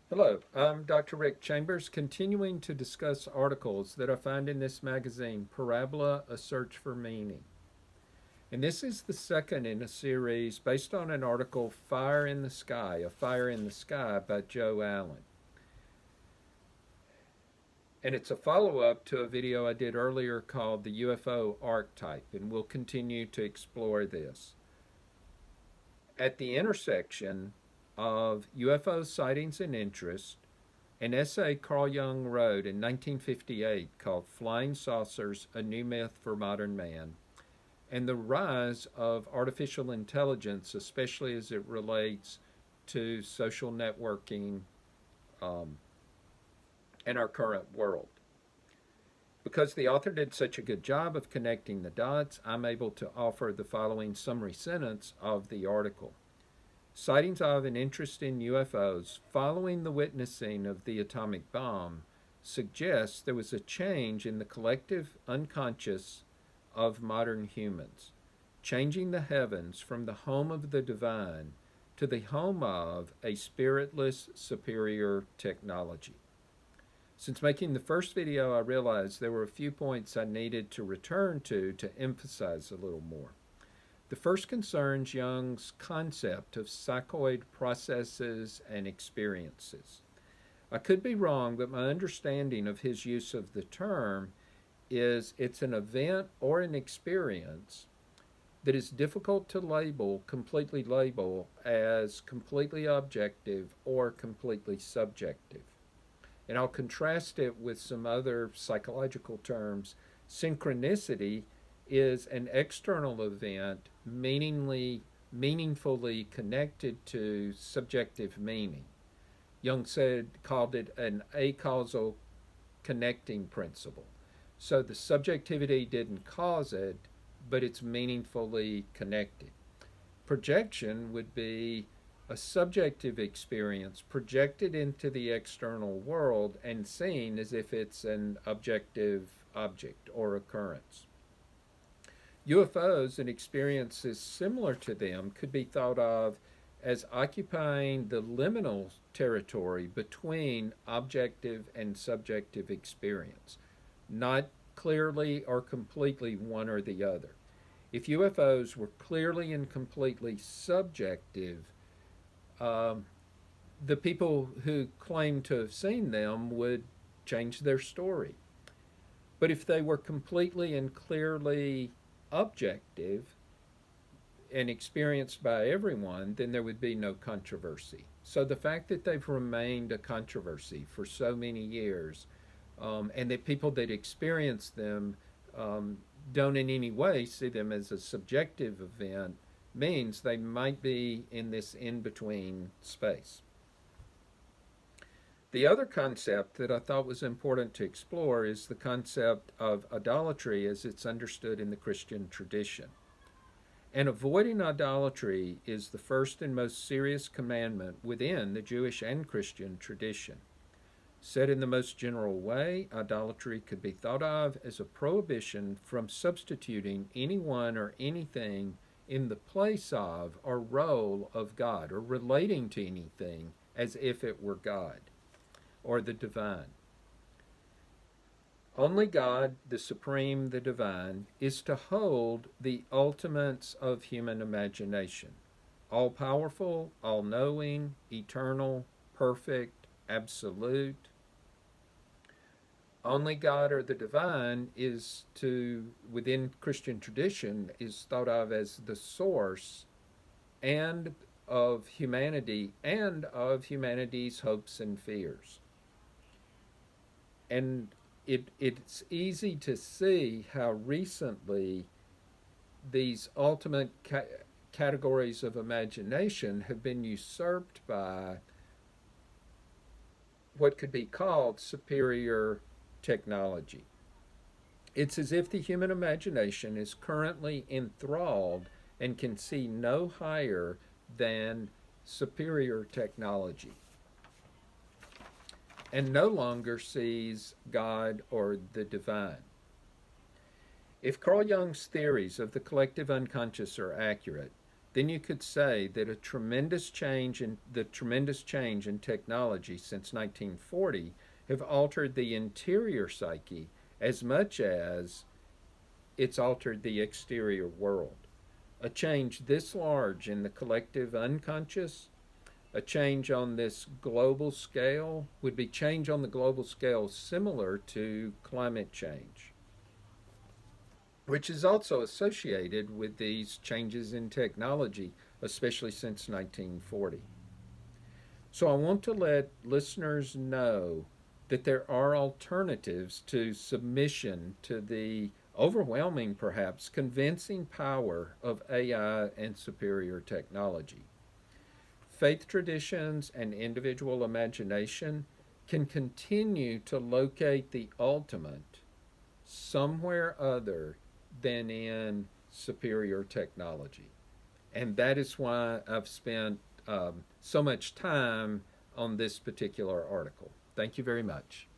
Hello, I'm Dr. Rick Chambers, continuing to discuss articles that I find in this magazine, Parabola, A Search for Meaning. And this is the second in a series based on an article, Fire in the Sky, A Fire in the Sky by Joe Allen. And it's a follow up to a video I did earlier called the UFO Archetype, and we'll continue to explore this. At the intersection of UFO sightings and interest, an essay Carl Jung wrote in 1958 called Flying Saucers, A New Myth for Modern Man, and the rise of artificial intelligence, especially as it relates to social networking um, and our current world. Because the author did such a good job of connecting the dots, I'm able to offer the following summary sentence of the article. Sightings of and interest in UFOs following the witnessing of the atomic bomb suggests there was a change in the collective unconscious of modern humans, changing the heavens from the home of the divine to the home of a spiritless superior technology. Since making the first video, I realized there were a few points I needed to return to emphasize a little more. The first concerns Jung's concept of psychoid processes and experiences. I could be wrong, but my understanding of his use of the term is it's an event or an experience that is difficult to completely label as completely objective or completely subjective. And I'll contrast it with some other psychological terms. Synchronicity is an external event meaningfully connected to subjective meaning. Jung called it an acausal connecting principle. So the subjectivity didn't cause it, but it's meaningfully connected. Projection would be a subjective experience projected into the external world and seen as if it's an objective object or occurrence. UFOs and experiences similar to them could be thought of as occupying the liminal territory between objective and subjective experience, not clearly or completely one or the other. If UFOs were clearly and completely subjective, the people who claim to have seen them would change their story. But if they were completely and clearly objective and experienced by everyone, then there would be no controversy. So the fact that they've remained a controversy for so many years, and that people that experience them don't in any way see them as a subjective event, means they might be in this in-between space. The other concept that I thought was important to explore is the concept of idolatry as it's understood in the Christian tradition. And avoiding idolatry is the first and most serious commandment within the Jewish and Christian tradition. Said in the most general way, idolatry could be thought of as a prohibition from substituting anyone or anything in the place of or role of God, or relating to anything as if it were God or the divine. Only God, the supreme, the divine, is to hold the ultimates of human imagination. All powerful, all knowing, eternal, perfect, absolute. Only God or the divine is within Christian tradition, is thought of as the source and of humanity and of humanity's hopes and fears. And it's easy to see how recently these ultimate categories of imagination have been usurped by what could be called superior technology. It's as if the human imagination is currently enthralled and can see no higher than superior technology, and no longer sees God or the divine. If Carl Jung's theories of the collective unconscious are accurate, then you could say that the tremendous change in technology since 1940 have altered the interior psyche as much as it's altered the exterior world. A change this large in the collective unconscious, a change on this global scale, would be change on the global scale similar to climate change, which is also associated with these changes in technology, especially since 1940. So I want to let listeners know that there are alternatives to submission to the overwhelming, perhaps convincing power of AI and superior technology. Faith traditions and individual imagination can continue to locate the ultimate somewhere other than in superior technology. And that is why I've spent so much time on this particular article. Thank you very much.